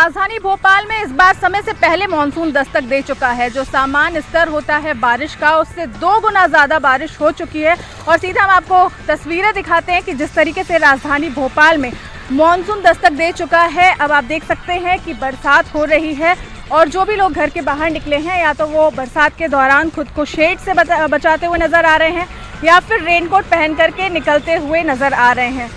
राजधानी भोपाल में इस बार समय से पहले मानसून दस्तक दे चुका है। जो सामान्य स्तर होता है बारिश का, उससे 2 गुना ज्यादा बारिश हो चुकी है। और सीधा हम आपको तस्वीरें दिखाते हैं कि जिस तरीके से राजधानी भोपाल में मानसून दस्तक दे चुका है। अब आप देख सकते हैं कि बरसात हो रही है और जो भी लोग घर के बाहर निकले हैं, या तो वो बरसात के दौरान खुद को शेड से बचाते हुए नजर आ रहे हैं या फिर रेनकोट पहन करके निकलते हुए नजर आ रहे हैं।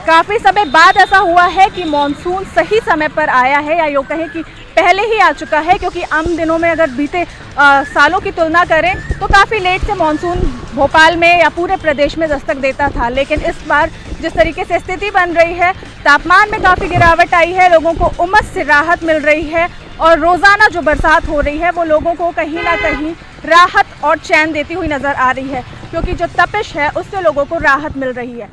काफ़ी समय बाद ऐसा हुआ है कि मानसून सही समय पर आया है, या यूँ कहें कि पहले ही आ चुका है, क्योंकि आम दिनों में अगर बीते सालों की तुलना करें तो काफ़ी लेट से मानसून भोपाल में या पूरे प्रदेश में दस्तक देता था। लेकिन इस बार जिस तरीके से स्थिति बन रही है, तापमान में काफ़ी गिरावट आई है, लोगों को उमस से राहत मिल रही है और रोज़ाना जो बरसात हो रही है वो लोगों को कहीं ना कहीं राहत और चैन देती हुई नज़र आ रही है, क्योंकि जो तपिश है उससे लोगों को राहत मिल रही है।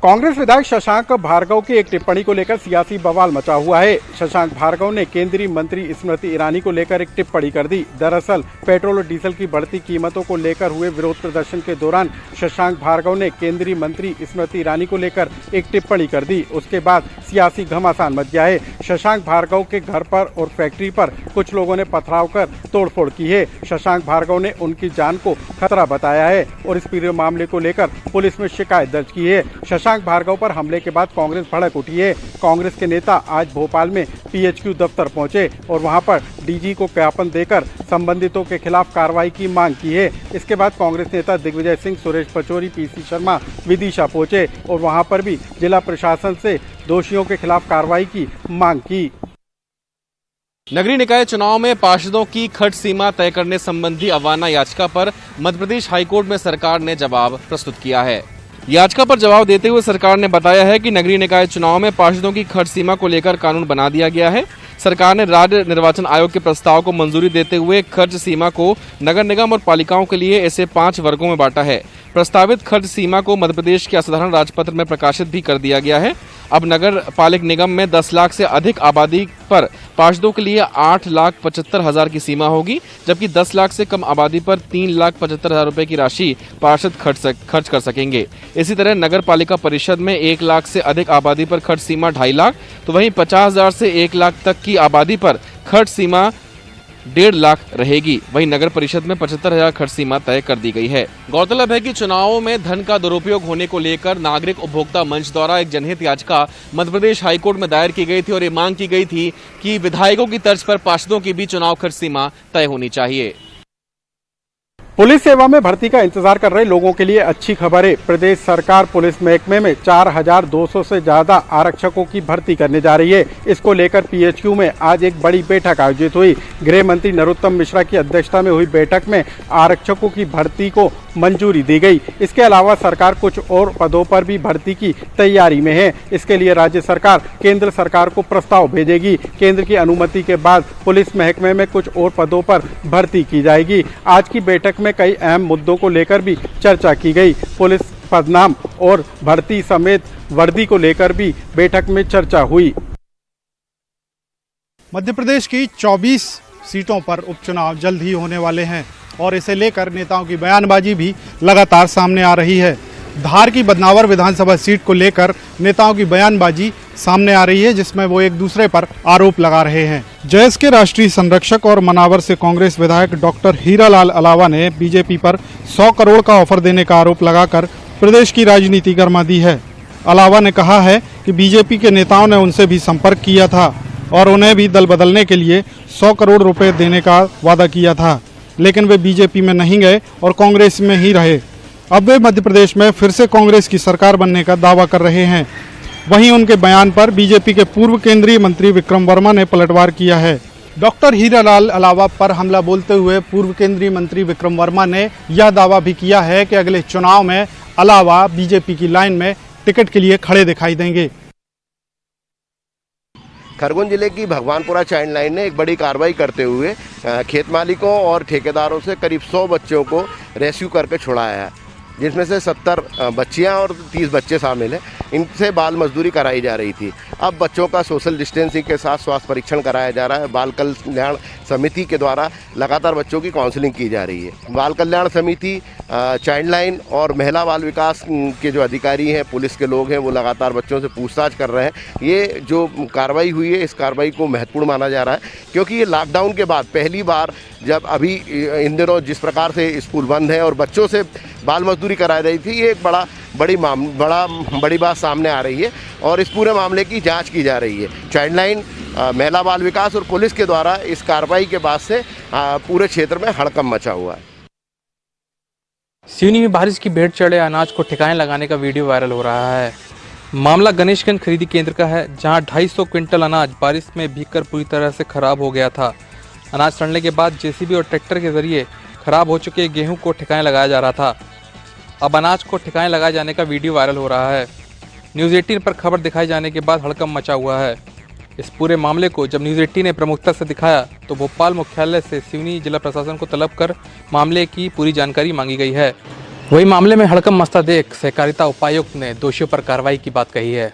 कांग्रेस विधायक शशांक भार्गव की एक टिप्पणी को लेकर सियासी बवाल मचा हुआ है। शशांक भार्गव ने केंद्रीय मंत्री स्मृति ईरानी को लेकर एक टिप्पणी कर दी। दरअसल पेट्रोल और डीजल की बढ़ती कीमतों को लेकर हुए विरोध प्रदर्शन के दौरान शशांक भार्गव ने केंद्रीय मंत्री स्मृति ईरानी को लेकर एक टिप्पणी कर दी। उसके बाद सियासी घमासान मच गया है। शशांक भार्गव के घर पर और फैक्ट्री पर कुछ लोगों ने पथराव कर तोड़फोड़ की है। शशांक भार्गव ने उनकी जान को खतरा बताया है और इस पूरे मामले को लेकर पुलिस में शिकायत दर्ज की है। शशांक भार्गव पर हमले के बाद कांग्रेस भड़क उठी है। कांग्रेस के नेता आज भोपाल में पीएचक्यू दफ्तर पहुंचे और वहां पर डीजी को ज्ञापन देकर संबंधितों के खिलाफ कार्रवाई की मांग की है। इसके बाद कांग्रेस नेता दिग्विजय सिंह, सुरेश पचौरी, पीसी शर्मा विदिशा पहुंचे और वहां पर भी जिला प्रशासन से दोषियों के खिलाफ कार्रवाई की मांग की। नगरीय निकाय चुनाव में पार्षदों की खर्च सीमा तय करने संबंधी अवमानना याचिका पर मध्य प्रदेश हाईकोर्ट में सरकार ने जवाब प्रस्तुत किया है। याचिका पर जवाब देते हुए सरकार ने बताया है कि नगरीय निकाय चुनाव में पार्षदों की खर्च सीमा को लेकर कानून बना दिया गया है। सरकार ने राज्य निर्वाचन आयोग के प्रस्ताव को मंजूरी देते हुए खर्च सीमा को नगर निगम और पालिकाओं के लिए ऐसे 5 वर्गों में बांटा है। प्रस्तावित खर्च सीमा को मध्य प्रदेश के असाधारण राजपत्र में प्रकाशित भी कर दिया गया है। अब नगर पालिक निगम में 10 लाख से अधिक आबादी पर पार्षदों के लिए 8,75,000 की सीमा होगी, जबकि 10 लाख से कम आबादी पर 3,75,000 रुपए की राशि पार्षद खर्च कर सकेंगे। इसी तरह नगर पालिका परिषद में 1 लाख से अधिक आबादी पर खर्च सीमा 2.5 लाख, तो वहीं 50,000 से 1 लाख तक की आबादी पर खर्च सीमा 1.5 लाख रहेगी। वहीं नगर परिषद में 75,000 खर्च सीमा तय कर दी गई है। गौरतलब है कि चुनावों में धन का दुरुपयोग होने को लेकर नागरिक उपभोक्ता मंच द्वारा एक जनहित याचिका मध्य प्रदेश हाईकोर्ट में दायर की गई थी और ये मांग की गई थी कि विधायकों की तर्ज पर पार्षदों की भी चुनाव खर्च सीमा तय होनी चाहिए। पुलिस सेवा में भर्ती का इंतजार कर रहे लोगों के लिए अच्छी खबर है। प्रदेश सरकार पुलिस महकमे में 4,200 से ज्यादा आरक्षकों की भर्ती करने जा रही है। इसको लेकर पीएचक्यू में आज एक बड़ी बैठक आयोजित हुई। गृह मंत्री नरोत्तम मिश्रा की अध्यक्षता में हुई बैठक में आरक्षकों की भर्ती को मंजूरी दी गई। इसके अलावा सरकार कुछ और पदों पर भी भर्ती की तैयारी में है। इसके लिए राज्य सरकार केंद्र सरकार को प्रस्ताव भेजेगी। केंद्र की अनुमति के बाद पुलिस महकमे में कुछ और पदों पर भर्ती की जाएगी। आज की बैठक में कई अहम मुद्दों को लेकर भी चर्चा की गई। पुलिस पदनाम और भर्ती समेत वर्दी को लेकर भी बैठक में चर्चा हुई। मध्य प्रदेश की 24 सीटों पर उपचुनाव जल्द ही होने वाले हैं और इसे लेकर नेताओं की बयानबाजी भी लगातार सामने आ रही है। धार की बदनावर विधानसभा सीट को लेकर नेताओं की बयानबाजी सामने आ रही है, जिसमें वो एक दूसरे पर आरोप लगा रहे हैं। जयस के राष्ट्रीय संरक्षक और मनावर से कांग्रेस विधायक डॉक्टर हीरालाल अलावा ने बीजेपी पर 100 करोड़ का ऑफर देने का आरोप लगाकर प्रदेश की राजनीति गरमा दी है। अलावा ने कहा है कि बीजेपी के नेताओं ने उनसे भी संपर्क किया था और उन्हें भी दल बदलने के लिए 100 करोड़ रुपए देने का वादा किया था, लेकिन वे बीजेपी में नहीं गए और कांग्रेस में ही रहे। अब वे मध्य प्रदेश में फिर से कांग्रेस की सरकार बनने का दावा कर रहे हैं। वहीं उनके बयान पर बीजेपी के पूर्व केंद्रीय मंत्री विक्रम वर्मा ने पलटवार किया है। डॉक्टर हीरालाल अलावा पर हमला बोलते हुए पूर्व केंद्रीय मंत्री विक्रम वर्मा ने यह दावा भी किया है कि अगले चुनाव में अलावा बीजेपी की लाइन में टिकट के लिए खड़े दिखाई देंगे। खरगोन जिले की भगवानपुरा चाइल्ड लाइन ने एक बड़ी कार्रवाई करते हुए खेत मालिकों और ठेकेदारों से करीब 100 बच्चों को रेस्क्यू करके छुड़ाया है, जिसमें से 70 बच्चियां और 30 बच्चे शामिल हैं। इनसे बाल मजदूरी कराई जा रही थी। अब बच्चों का सोशल डिस्टेंसिंग के साथ स्वास्थ्य परीक्षण कराया जा रहा है। बाल कल्याण समिति के द्वारा लगातार बच्चों की काउंसलिंग की जा रही है। बाल कल्याण समिति, चाइल्ड लाइन और महिला बाल विकास के जो अधिकारी हैं, पुलिस के लोग हैं, वो लगातार बच्चों से पूछताछ कर रहे हैं। ये जो कार्रवाई हुई है, इस कार्रवाई को महत्वपूर्ण माना जा रहा है, क्योंकि ये लॉकडाउन के बाद पहली बार जब अभी इन दिनों जिस प्रकार से स्कूल बंद है और बच्चों से बाल मजदूरी कराई रही थी, ये एक बड़ी बात सामने आ रही है और इस पूरे मामले की जांच की जा रही है। चाइल्ड लाइन, महिला बाल विकास और पुलिस के द्वारा इस कार्रवाई के बाद से पूरे क्षेत्र में हड़कंप मचा हुआ है। सिवनी में बारिश की भेंट चढ़े अनाज को ठिकाने लगाने का वीडियो वायरल हो रहा है। मामला गणेशगंज खरीदी केंद्र का है, जहां 250 क्विंटल अनाज बारिश में भीगकर पूरी तरह से खराब हो गया था। अनाज सड़ने के बाद जेसीबी और ट्रैक्टर के जरिए खराब हो चुके गेहूं को ठिकाने लगाया जा रहा था। अब अनाज को ठिकाने लगाए जाने का वीडियो वायरल हो रहा है। न्यूज़ 18 पर खबर दिखाए जाने के बाद हड़कंप मचा हुआ है। इस पूरे मामले को जब न्यूज़ 18 ने प्रमुखता से दिखाया तो भोपाल मुख्यालय से सिवनी जिला प्रशासन को तलब कर मामले की पूरी जानकारी मांगी गई है। वही मामले में हड़कंप मचता देख सहकारिता उपायुक्त ने दोषियों पर कार्रवाई की बात कही है।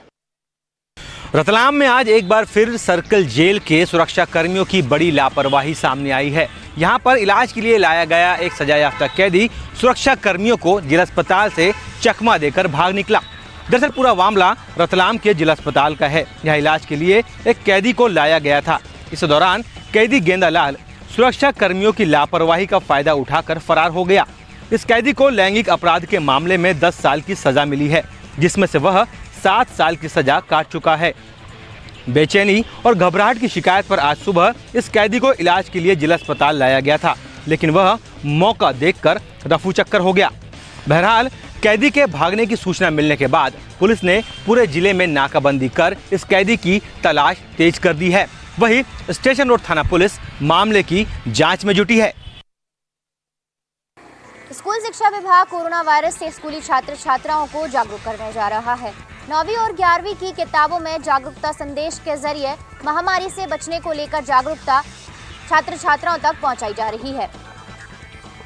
रतलाम में आज एक बार फिर सर्कल जेल के सुरक्षा कर्मियों की बड़ी लापरवाही सामने आई है। यहां पर इलाज के लिए लाया गया एक सजायाफ्ता कैदी सुरक्षा कर्मियों को जिला अस्पताल से चकमा देकर भाग निकला। दरअसल पूरा मामला रतलाम के जिला अस्पताल का है। यहाँ इलाज के लिए एक कैदी को लाया गया था। इस दौरान कैदी गेंदालाल सुरक्षा कर्मियों की लापरवाही का फायदा उठाकर फरार हो गया। इस कैदी को लैंगिक अपराध के मामले में 10 साल की सजा मिली है, जिसमें से वह 7 साल की सजा काट चुका है। बेचैनी और घबराहट की शिकायत पर आज सुबह इस कैदी को इलाज के लिए जिला अस्पताल लाया गया था, लेकिन वह मौका देखकर रफू चक्कर हो गया। बहरहाल कैदी के भागने की सूचना मिलने के बाद पुलिस ने पूरे जिले में नाकाबंदी कर इस कैदी की तलाश तेज कर दी है। वहीं स्टेशन रोड थाना पुलिस मामले की जांच में जुटी है। स्कूल शिक्षा विभाग कोरोना वायरस से स्कूली छात्र छात्राओं को जागरूक करने जा रहा है। 9वीं और 11वीं की किताबों में जागरूकता संदेश के जरिए महामारी से बचने को लेकर जागरूकता छात्र छात्राओं तक पहुंचाई जा रही है।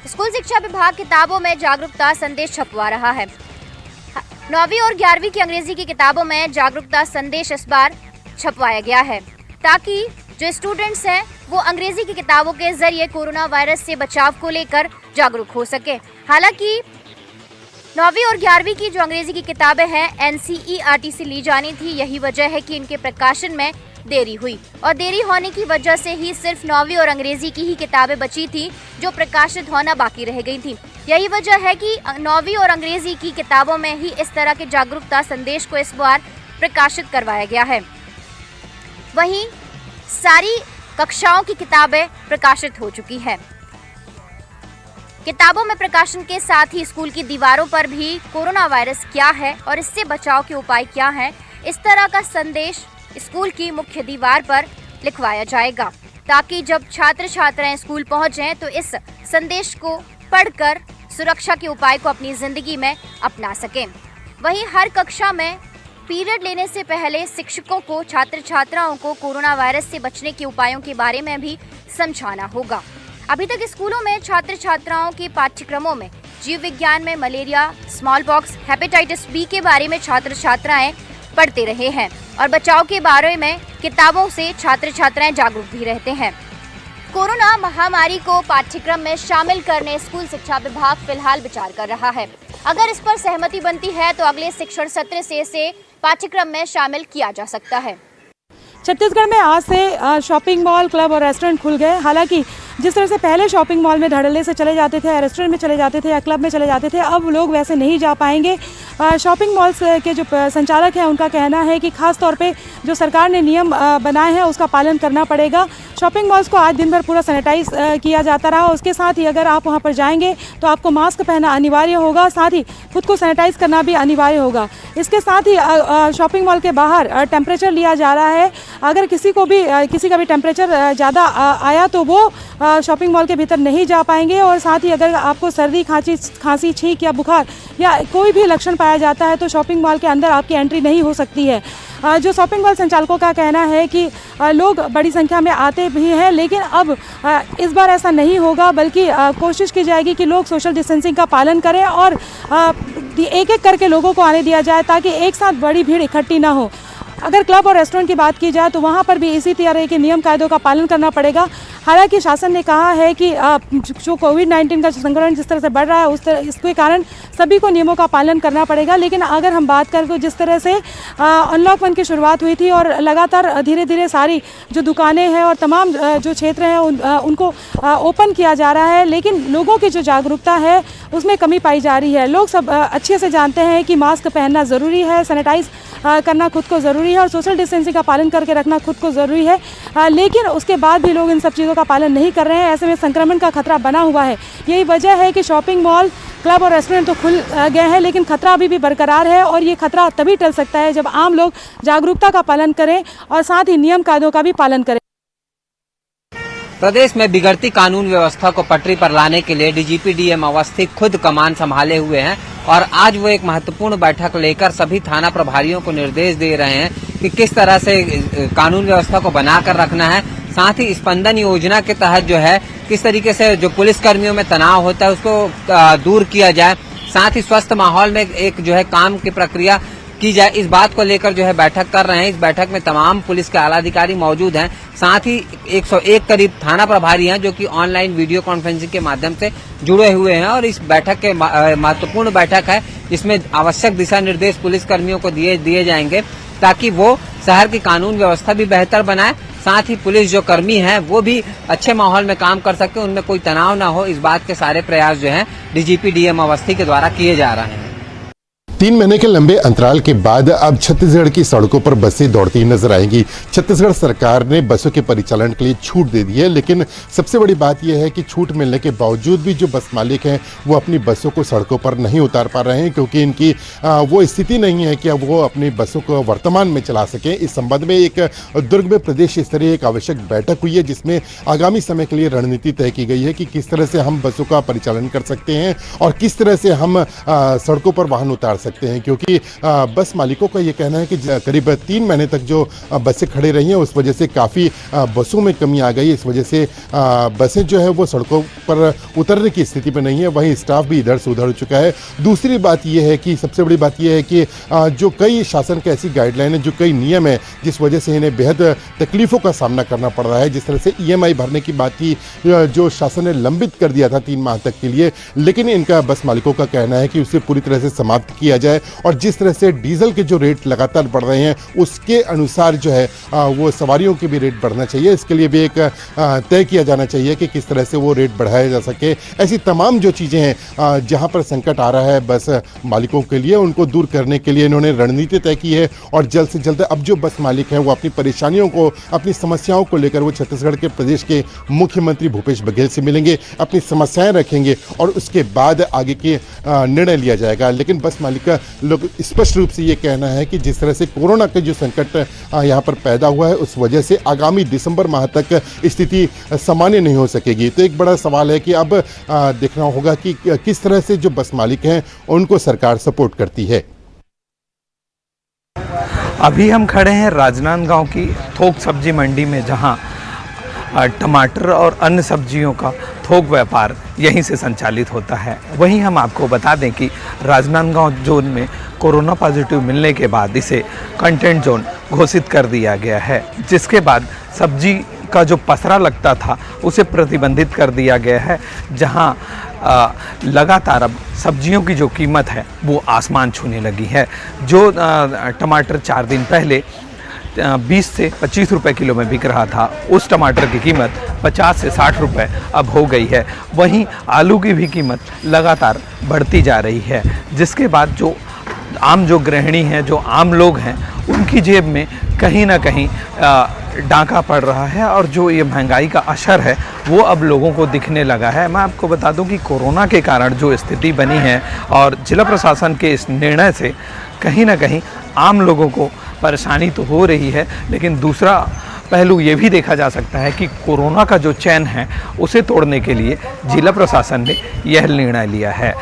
स्कूल शिक्षा विभाग किताबों में जागरूकता संदेश छपवा रहा है। 9वीं और 11वीं की अंग्रेजी की किताबों में जागरूकता संदेश इस बार छपवाया गया है, ताकि जो स्टूडेंट्स हैं वो अंग्रेजी की किताबों के जरिए कोरोना वायरस से बचाव को लेकर जागरूक हो सके। हालांकि 9वीं और 11वीं की जो अंग्रेजी की किताबें हैं NCERT से ली जानी थी। यही वजह है कि इनके प्रकाशन में देरी हुई और देरी होने की वजह से ही सिर्फ 9वीं और अंग्रेजी की ही किताबें बची थी जो प्रकाशित होना बाकी रह गई थी। यही वजह है कि 9वीं और अंग्रेजी की किताबों में ही इस तरह के जागरूकता संदेश को इस बार प्रकाशित करवाया गया है। वहीं सारी कक्षाओं की किताबें प्रकाशित हो चुकी है। किताबों में प्रकाशन के साथ ही स्कूल की दीवारों पर भी कोरोना वायरस क्या है और इससे बचाव के उपाय क्या हैं, इस तरह का संदेश स्कूल की मुख्य दीवार पर लिखवाया जाएगा, ताकि जब छात्र छात्राएं स्कूल पहुंचें तो इस संदेश को पढ़कर सुरक्षा के उपाय को अपनी जिंदगी में अपना सकें। वहीं हर कक्षा में पीरियड लेने से पहले शिक्षकों को छात्र छात्राओं को कोरोना वायरस से बचने के उपायों के बारे में भी समझाना होगा। अभी तक स्कूलों में छात्र छात्राओं के पाठ्यक्रमों में जीव विज्ञान में malaria, smallpox, hepatitis B के बारे में छात्र छात्राएं पढ़ते रहे हैं और बचाव के बारे में किताबों से छात्र छात्राएं जागरूक भी रहते हैं। कोरोना महामारी को पाठ्यक्रम में शामिल करने स्कूल शिक्षा विभाग फिलहाल विचार कर रहा है। अगर इस पर सहमति बनती है तो अगले शिक्षण सत्र से इसे पाठ्यक्रम में शामिल किया जा सकता है। छत्तीसगढ़ में आज से शॉपिंग मॉल, क्लब और रेस्टोरेंट खुल गए। हालांकि जिस तरह से पहले शॉपिंग मॉल में धड़ल्ले से चले जाते थे या रेस्टोरेंट में चले जाते थे या क्लब में चले जाते थे, अब लोग वैसे नहीं जा पाएंगे। शॉपिंग मॉल्स के जो संचालक हैं उनका कहना है कि खास तौर पे जो सरकार ने नियम बनाए हैं उसका पालन करना पड़ेगा। शॉपिंग मॉल्स को आज दिन भर पूरा सैनिटाइज किया जाता रहा। उसके साथ ही अगर आप वहाँ पर जाएंगे तो आपको मास्क पहनना अनिवार्य होगा, साथ ही खुद को सैनिटाइज करना भी अनिवार्य होगा। इसके साथ ही शॉपिंग मॉल के बाहर टेम्परेचर लिया जा रहा है। अगर किसी का भी टेम्परेचर ज़्यादा आया तो वो शॉपिंग मॉल के भीतर नहीं जा पाएंगे। और साथ ही अगर आपको सर्दी, खांसी, छींक या बुखार या कोई भी लक्षण पाया जाता है तो शॉपिंग मॉल के अंदर आपकी एंट्री नहीं हो सकती है। जो शॉपिंग मॉल संचालकों का कहना है कि लोग बड़ी संख्या में आते भी हैं, लेकिन अब इस बार ऐसा नहीं होगा, बल्कि कोशिश की जाएगी कि लोग सोशल डिस्टेंसिंग का पालन करें और एक एक करके लोगों को आने दिया जाए ताकि एक साथ बड़ी भीड़ इकट्ठी ना हो। अगर क्लब और रेस्टोरेंट की बात की जाए तो वहाँ पर भी इसी तरह के नियम कायदों का पालन करना पड़ेगा। हालांकि शासन ने कहा है कि जो कोविड-19 का संक्रमण जिस तरह से बढ़ रहा है इसके कारण सभी को नियमों का पालन करना पड़ेगा। लेकिन अगर हम बात करें तो जिस तरह से अनलॉक 1 की शुरुआत हुई थी और लगातार धीरे धीरे सारी जो दुकानें हैं और तमाम जो क्षेत्र हैं उनको ओपन किया जा रहा है, लेकिन लोगों की जो जागरूकता है उसमें कमी पाई जा रही है। लोग सब अच्छे से जानते हैं कि मास्क पहनना ज़रूरी है, सैनिटाइज करना खुद को ज़रूरी है और सोशल डिस्टेंसिंग का पालन करके रखना खुद को ज़रूरी है, लेकिन उसके बाद भी लोग इन सब चीज़ों का पालन नहीं कर रहे हैं। ऐसे में संक्रमण का खतरा बना हुआ है। यही वजह है कि शॉपिंग मॉल, क्लब और रेस्टोरेंट तो खुल गए हैं, लेकिन खतरा अभी भी बरकरार है और ये खतरा तभी टल सकता है जब आम लोग जागरूकता का पालन करें और साथ ही नियम कायदों का भी पालन करें। प्रदेश में बिगड़ती कानून व्यवस्था को पटरी पर लाने के लिए डीजीपी डीएम अवस्थी खुद कमान संभाले हुए हैं और आज वो एक महत्वपूर्ण बैठक लेकर सभी थाना प्रभारियों को निर्देश दे रहे हैं कि किस तरह से कानून व्यवस्था को बनाकर रखना है। साथ ही स्पंदन योजना के तहत जो है किस तरीके से जो पुलिस कर्मियों में तनाव होता है उसको दूर किया जाए, साथ ही स्वस्थ माहौल में एक जो है काम की प्रक्रिया की जाए, इस बात को लेकर जो है बैठक कर रहे हैं। इस बैठक में तमाम पुलिस के आला अधिकारी मौजूद हैं, साथ ही 101 करीब थाना प्रभारी हैं जो कि ऑनलाइन वीडियो कॉन्फ्रेंसिंग के माध्यम से जुड़े हुए हैं और इस बैठक के महत्वपूर्ण बैठक है। इसमें आवश्यक दिशा निर्देश पुलिस कर्मियों को दिए जाएंगे ताकि वो शहर की कानून व्यवस्था भी बेहतर बनाए, साथ ही पुलिस जो कर्मी हैं वो भी अच्छे माहौल में काम कर सके, उनमें कोई तनाव ना हो। इस बात के सारे प्रयास जो हैं डीजीपी डीएम अवस्थी के द्वारा किए जा रहे हैं। 3 महीने के लंबे अंतराल के बाद अब छत्तीसगढ़ की सड़कों पर बसें दौड़ती नजर आएंगी। छत्तीसगढ़ सरकार ने बसों के परिचालन के लिए छूट दे दी है, लेकिन सबसे बड़ी बात यह है कि छूट मिलने के बावजूद भी जो बस मालिक हैं वो अपनी बसों को सड़कों पर नहीं उतार पा रहे हैं क्योंकि इनकी वो स्थिति नहीं है कि अब वो अपनी बसों को वर्तमान में चला सकें। इस संबंध में एक दुर्ग में प्रदेश स्तरीय एक आवश्यक बैठक हुई है जिसमें आगामी समय के लिए रणनीति तय की गई है कि किस तरह से हम बसों का परिचालन कर सकते हैं और किस तरह से हम सड़कों पर वाहन उतार सकते हैं, क्योंकि बस मालिकों का ये कहना है कि करीब 3 महीने तक जो बसें खड़ी रही हैं उस वजह से काफ़ी बसों में कमी आ गई। इस वजह से बसें जो है वो सड़कों पर उतरने की स्थिति में नहीं है, वहीं स्टाफ भी इधर से उधर हो चुका है। दूसरी बात ये है कि सबसे बड़ी बात यह है कि जो कई शासन के ऐसी गाइडलाइन है, जो कई नियम है जिस वजह से इन्हें बेहद तकलीफ़ों का सामना करना पड़ रहा है। जिस तरह से EMI भरने की बात थी जो शासन ने लंबित कर दिया था 3 माह तक के लिए, लेकिन इनका बस मालिकों का कहना है कि उसे पूरी तरह से समाप्त किया जाए और जिस तरह से डीजल के जो रेट लगातार बढ़ रहे हैं उसके अनुसार जो है वो सवारियों के भी रेट बढ़ना चाहिए। इसके लिए भी एक तय किया जाना चाहिए कि किस तरह से वो रेट बढ़ाया जा सके। ऐसी तमाम जो चीज़ें हैं जहां पर संकट आ रहा है बस मालिकों के लिए, उनको दूर करने के लिए इन्होंने रणनीति तय की है और जल्द से जल्द अब जो बस मालिक हैं वो अपनी परेशानियों को, अपनी समस्याओं को लेकर वो छत्तीसगढ़ के प्रदेश के मुख्यमंत्री भूपेश बघेल से मिलेंगे, अपनी समस्याएं रखेंगे और उसके बाद आगे के निर्णय लिया जाएगा। लेकिन बस मालिक का लोग स्पष्ट रूप से ये कहना है कि जिस तरह से कोरोना का जो संकट यहाँ पर पैदा हुआ है उस वजह से आगामी दिसंबर माह तक स्थिति सामान्य नहीं हो सकेगी। तो एक बड़ा सवाल है कि अब देखना होगा कि किस तरह से जो बस मालिक हैं उनको सरकार सपोर्ट करती है। अभी हम खड़े हैं राजनांदगांव की थोक सब्जी मंडी में, जहां टमाटर और अन्य सब्जियों का थोक व्यापार यहीं से संचालित होता है। वहीं हम आपको बता दें कि राजनांदगांव जोन में कोरोना पॉजिटिव मिलने के बाद इसे कंटेंट जोन घोषित कर दिया गया है, जिसके बाद सब्जी का जो पसरा लगता था उसे प्रतिबंधित कर दिया गया है, जहां लगातार अब सब्जियों की जो कीमत है वो आसमान छूने लगी है। जो टमाटर 4 दिन पहले 20 से 25 रुपए किलो में बिक रहा था, उस टमाटर की कीमत 50 से 60 रुपए अब हो गई है। वहीं आलू की भी कीमत लगातार बढ़ती जा रही है, जिसके बाद जो गृहिणी हैं, जो आम लोग हैं, उनकी जेब में कहीं ना कहीं डांका पड़ रहा है और जो ये महंगाई का असर है वो अब लोगों को दिखने लगा है। मैं आपको बता दूं कि कोरोना के कारण जो स्थिति बनी है और जिला प्रशासन के इस निर्णय से कहीं ना कहीं आम लोगों को परेशानी तो हो रही है, लेकिन दूसरा पहलू ये भी देखा जा सकता है कि कोरोना का जो चैन है उसे तोड़ने के लिए जिला प्रशासन ने यह निर्णय लिया है।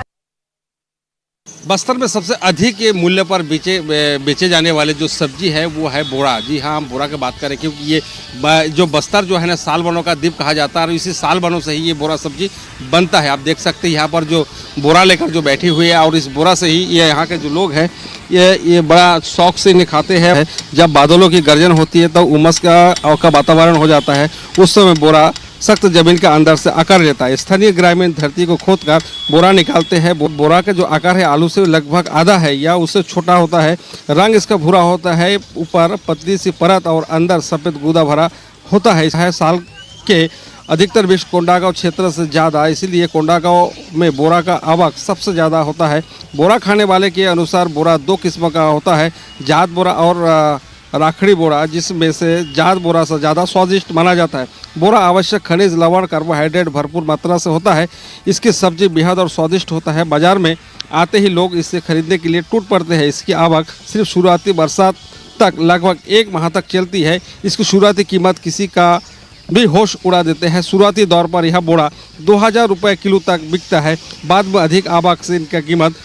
बस्तर में सबसे अधिक मूल्य पर बेचे जाने वाले जो सब्जी है वो है बोरा। जी हाँ, हम बोरा की बात करें क्योंकि ये जो बस्तर जो है ना साल बनों का द्वीप कहा जाता है और इसी साल बनों से ही ये बोरा सब्जी बनता है। आप देख सकते हैं यहाँ पर जो बोरा लेकर जो बैठी हुई है और इस बोरा से ही ये यहाँ के जो लोग हैं ये बड़ा शौक से इन्हें खाते हैं। जब बादलों की गर्जन होती है तो उमस का वातावरण हो जाता है, उस समय बोरा सख्त जमीन के अंदर से आकार लेता है। स्थानीय ग्रामीण धरती को खोदकर बोरा निकालते हैं। बोरा का जो आकार है आलू से लगभग आधा है या उससे छोटा होता है। रंग इसका भूरा होता है, ऊपर पतली सी परत और अंदर सफ़ेद गूदा भरा होता है। साल के अधिकतर विश्व कोंडागांव क्षेत्र से ज़्यादा, इसीलिए कोंडागांव में बोरा का आवक सबसे ज़्यादा होता है। बोरा खाने वाले के अनुसार बोरा दो किस्म का होता है, जात बोरा और राखड़ी बोरा, जिसमें से जात बोरा से ज़्यादा स्वादिष्ट माना जाता है। बोरा आवश्यक खनिज, लवण, कार्बोहाइड्रेट भरपूर मात्रा से होता है। इसकी सब्जी बेहद और स्वादिष्ट होता है। बाजार में आते ही लोग इसे खरीदने के लिए टूट पड़ते हैं। इसकी आवक सिर्फ शुरुआती बरसात तक लगभग 1 माह तक चलती है। इसकी शुरुआती कीमत किसी का भी होश उड़ा देते हैं। शुरुआती दौर पर यह बोरा 2000 रुपये किलो तक बिकता है। बाद में अधिक आवक से इनका कीमत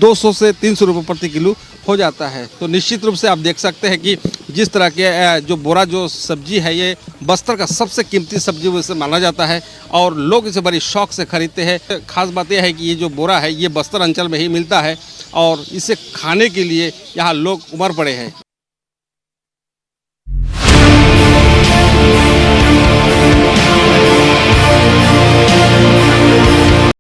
200 से 300 रुपये प्रति किलो हो जाता है। तो निश्चित रूप से आप देख सकते हैं कि जिस तरह के जो बोरा जो सब्जी है ये बस्तर का सबसे कीमती सब्जी वैसे माना जाता है और लोग इसे बड़ी शौक से खरीदते हैं। खास बात यह है कि ये जो बोरा है ये बस्तर अंचल में ही मिलता है और इसे खाने के लिए यहाँ लोग उमड़ पड़े हैं।